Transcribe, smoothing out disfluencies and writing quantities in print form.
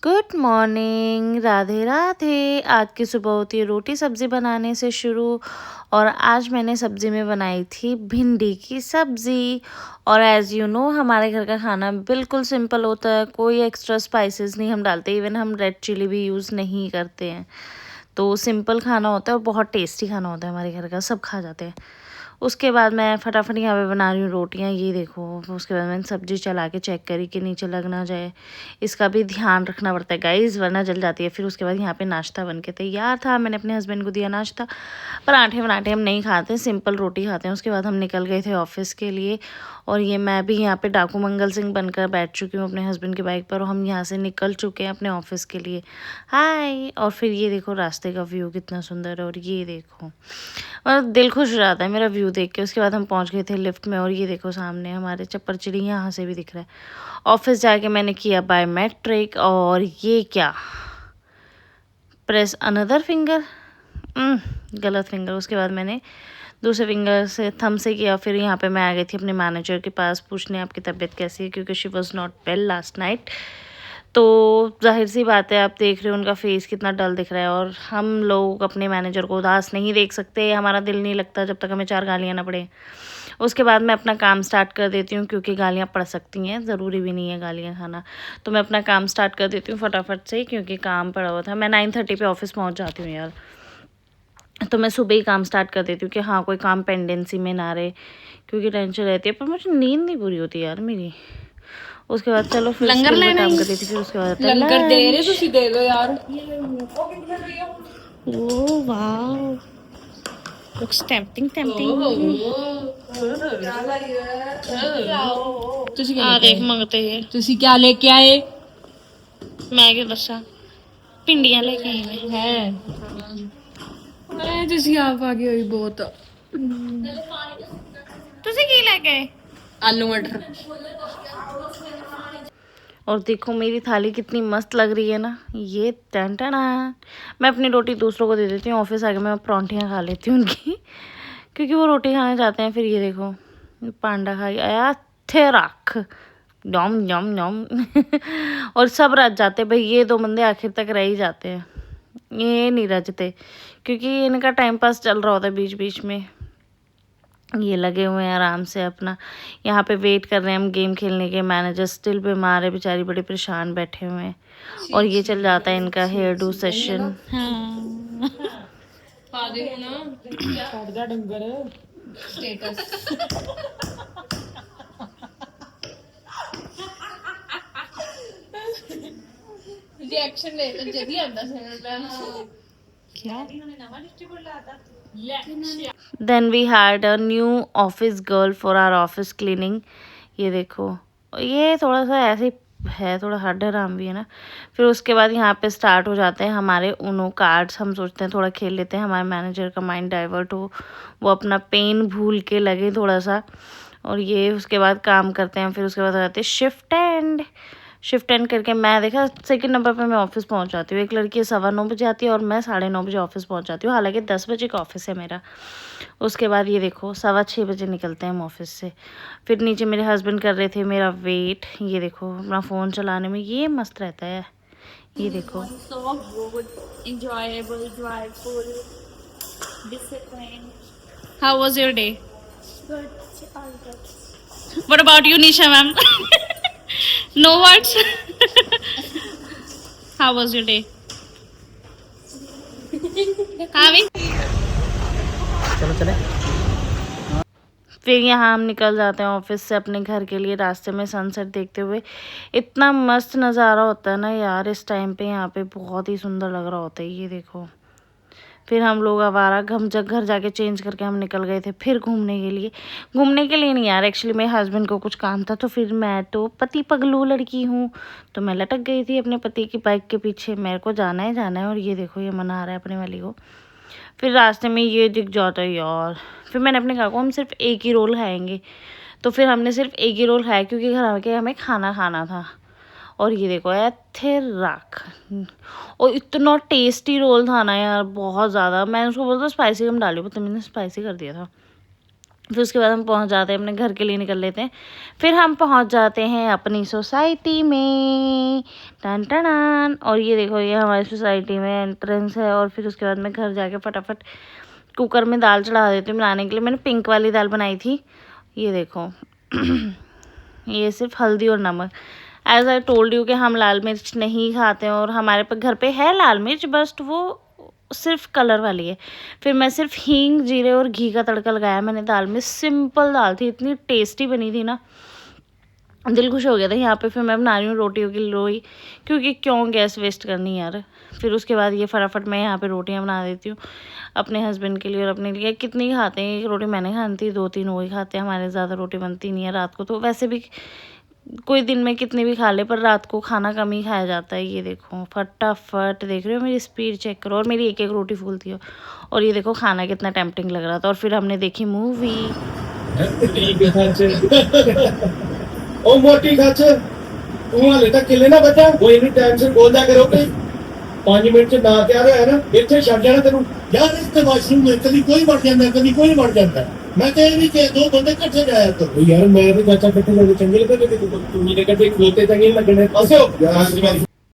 Good morning, Radhe Radhe. आज की सुबह होती है रोटी सब्ज़ी बनाने से शुरू। और आज मैंने सब्ज़ी में बनाई थी भिंडी की सब्ज़ी। और एज़ यू नो हमारे घर का खाना बिल्कुल सिंपल होता है, कोई एक्स्ट्रा स्पाइसेस नहीं हम डालते, इवन हम रेड चिली भी यूज़ नहीं करते हैं। तो सिंपल खाना होता है और बहुत टेस्टी खाना होता है, हमारे घर का सब खा जाते हैं। उसके बाद मैं फटाफट यहाँ पे बना रही हूँ रोटियाँ, ये देखो। उसके बाद मैंने सब्ज़ी चला के चेक करी कि नीचे लग ना जाए, इसका भी ध्यान रखना पड़ता है गाइस, वरना जल जाती है। फिर उसके बाद यहाँ पे नाश्ता बन के तैयार था, मैंने अपने हस्बैंड को दिया नाश्ता। पराठे वराठे हम नहीं खाते, सिंपल रोटी खाते हैं। उसके बाद हम निकल गए थे ऑफिस के लिए। और ये मैं भी यहाँ पे डाकू मंगल सिंह बनकर बैठ चुकी हूँ अपने हस्बैंड की बाइक पर, और हम यहाँ से निकल चुके हैं अपने ऑफिस के लिए। हाय। और फिर ये देखो रास्ते का व्यू कितना सुंदर है, और ये देखो और दिल खुश हो जाता है मेरा व्यू देख के। उसके बाद हम पहुँच गए थे लिफ्ट में, और ये देखो सामने हमारे चप्परचिड़ी यहाँ से भी दिख रहा है। ऑफिस जाके मैंने किया बायोमेट्रिक, और ये क्या, प्रेस अनदर फिंगर, गलत फिंगर। उसके बाद मैंने दूसरे फिंगर से थंब से किया। फिर यहाँ पे मैं आ गई थी अपने मैनेजर के पास पूछने आपकी तबीयत कैसी है, क्योंकि she was not well last night. तो जाहिर सी बात है, आप देख रहे हो उनका फेस कितना डल दिख रहा है। और हम लोग अपने मैनेजर को उदास नहीं देख सकते, हमारा दिल नहीं लगता जब तक हमें 4 गालियाँ ना पड़े। उसके बाद मैं अपना काम स्टार्ट कर देती हूँ, क्योंकि गालियाँ पड़ सकती हैं, ज़रूरी भी नहीं है गालियाँ खाना। तो मैं अपना काम स्टार्ट कर देती हूँ फटाफट से, क्योंकि काम पड़ा हुआ था। मैं 9:30 पे ऑफिस पहुँच जाती हूँ यार, तो मैं सुबह ही काम स्टार्ट कर देती हूँ कि हाँ कोई काम पेंडेंसी में ना रहे, क्योंकि टेंशन रहती है। पर मुझे नींद नहीं पूरी होती यार मेरी। उसके बाद चलो फिर लंगर स्कूल में लेना काम ही कर रही थी। फिर उसके बाद लंगर दे रहे ਤੁਸੀਂ ਦੇ ਦਿਓ यार। ओ वाओ, looks tempting ਤੁਸੀਂ आ देख मंगते हैं। ਤੁਸੀਂ क्या लेके आए मैं क्यों दसा, भिंडियां लेके आई मैं। है ਤੁਸੀਂ आप आ गए होई बहुत तुझे की लेके आए? आलू मटर। और देखो मेरी थाली कितनी मस्त लग रही है ना, ये टन टन। मैं अपनी रोटी दूसरों को दे देती हूँ, ऑफिस आके मैं परांठियाँ खा लेती हूँ उनकी, क्योंकि वो रोटी खाने जाते हैं। फिर ये देखो पांडा खा आया थे राख, डोम डोम डोम और सब रच जाते भाई, ये 2 बंदे आखिर तक रह ही जाते हैं, ये नहीं रचते, क्योंकि इनका टाइम पास चल रहा होता है बीच बीच में। ये लगे हुए हैं आराम से अपना, यहाँ पे वेट कर रहे हैं हम गेम खेलने के। मैनेजर स्टिल बीमार है बेचारी, बड़े परेशान बैठे हुए हैं। और ये चल जाता है इनका हेयर डू सेशन। हाँ पा दे ना छड़ दा डंगर स्टेटस रिएक्शन ले तो जल्दी आंदा से क्या then we had a new office girl for our office cleaning. ये देखो ये थोड़ा सा ऐसे है, थोड़ा हड्ड हराम भी है ना। फिर उसके बाद यहाँ पे स्टार्ट हो जाते हैं हमारे उनो कार्ड्स। हम सोचते हैं थोड़ा खेल लेते हैं, हमारे मैनेजर का माइंड डाइवर्ट हो, वो अपना पेन भूल के लगे थोड़ा सा। और ये उसके बाद काम करते हैं। फिर उसके बाद हो जाते हैं शिफ्ट एंड करके मैं देखा 2nd नंबर पे मैं ऑफिस पहुंच जाती हूँ। एक लड़की 9:15 बजे आती है और मैं 9:30 बजे ऑफिस पहुंच जाती हूँ, हालांकि 10 बजे का ऑफिस है मेरा। उसके बाद ये देखो 6:15 बजे निकलते हैं हम ऑफिस से। फिर नीचे मेरे हस्बैंड कर रहे थे मेरा वेट, ये देखो अपना फ़ोन चलाने में ये मस्त रहता है। ये देखो how was your day? What about you Nisha ma'am? No words. How was your day? हाँ भी चलो चले। फिर यहाँ हम निकल जाते हैं ऑफिस से अपने घर के लिए। रास्ते में सनसेट देखते हुए, इतना मस्त नज़ारा होता है ना यार इस टाइम पे, यहाँ पे बहुत ही सुंदर लग रहा होता है। ये देखो फिर हम लोग आवारा हम जब घर जाके चेंज करके हम निकल गए थे फिर घूमने के लिए नहीं यार, एक्चुअली मेरे हस्बैंड को कुछ काम था। तो फिर मैं तो पति पगलू लड़की हूँ, तो मैं लटक गई थी अपने पति की बाइक के पीछे, मेरे को जाना है। और ये देखो ये मना रहा है अपने वाली को। फिर रास्ते में ये दिख जाता है यार। फिर मैंने अपने कहा को हम सिर्फ एक ही रोल खाएंगे, तो फिर हमने सिर्फ एक ही रोल खाया, क्योंकि घर आके हमें खाना खाना था। और ये देखो यार थे राख, और इतना टेस्टी रोल था ना यार, बहुत ज़्यादा। मैंने उसको बोला था स्पाइसी कम डालियो, तो मैंने स्पाइसी कर दिया था। फिर उसके बाद हम पहुंच जाते हैं, अपने घर के लिए निकल लेते हैं। फिर हम पहुंच जाते हैं अपनी सोसाइटी में, टन टन। और ये देखो, ये हमारी सोसाइटी में एंट्रेंस है। और फिर उसके बाद मैं घर जाके फटाफट कुकर में दाल चढ़ा देती हूँ बनाने के लिए। मैंने पिंक वाली दाल बनाई थी, ये देखो। ये सिर्फ हल्दी और नमक। एज आई टोल्ड यू कि हम लाल मिर्च नहीं खाते हैं, और हमारे पे घर पे है लाल मिर्च, बस वो सिर्फ कलर वाली है। फिर मैं सिर्फ हींग, जीरे और घी का तड़का लगाया मैंने दाल में। सिंपल दाल थी, इतनी टेस्टी बनी थी ना, दिल खुश हो गया था। यहाँ पे फिर मैं बना रही हूँ रोटियों की लोई, क्योंकि क्यों गैस वेस्ट करनी यार। फिर उसके बाद ये फटाफट मैं यहाँ पे रोटियाँ बना देती हूँ अपने हस्बैंड के लिए और अपने लिए। कितनी खाते हैं, एक रोटी मैंने खानी थी, 2-3 वही खाते हैं, हमारे ज़्यादा रोटी बनती नहीं है रात को। तो वैसे भी कोई दिन में कितनी भी खा ले, पर रात को खाना कम ही खाया जाता है। ये देखो फटाफट, देख रहे हो मेरी स्पीड चेक करो। और मेरी एक एक रोटी फूलती हो। और ये देखो खाना कितना टेम्पटिंग लग रहा था। और फिर हमने देखी मूवी। ओ मोटी खच तू हाले तक किले ना बचा कोई नहीं टाइम से बोल दिया करो कि 5 मिनट ਚ ਨਾ ਤਿਆਰ ਹੋਇਆ ਨਾ ਇੱਥੇ ਛੱਡ ਜਾਣਾ ਤੈਨੂੰ ਯਾਰ ਇਸ ਤੇ ਵਾਸ਼ਰੂਮ में कभी कोई मर जाता है कभी कोई मर जाता है मैं तो ये नहीं कि 2 बंदे इकट्ठे जाया करो यार मैं तो चाचा इकट्ठे जाने चंगे लगते थे तू ये कहते खलोते चंगे लगने पासे हो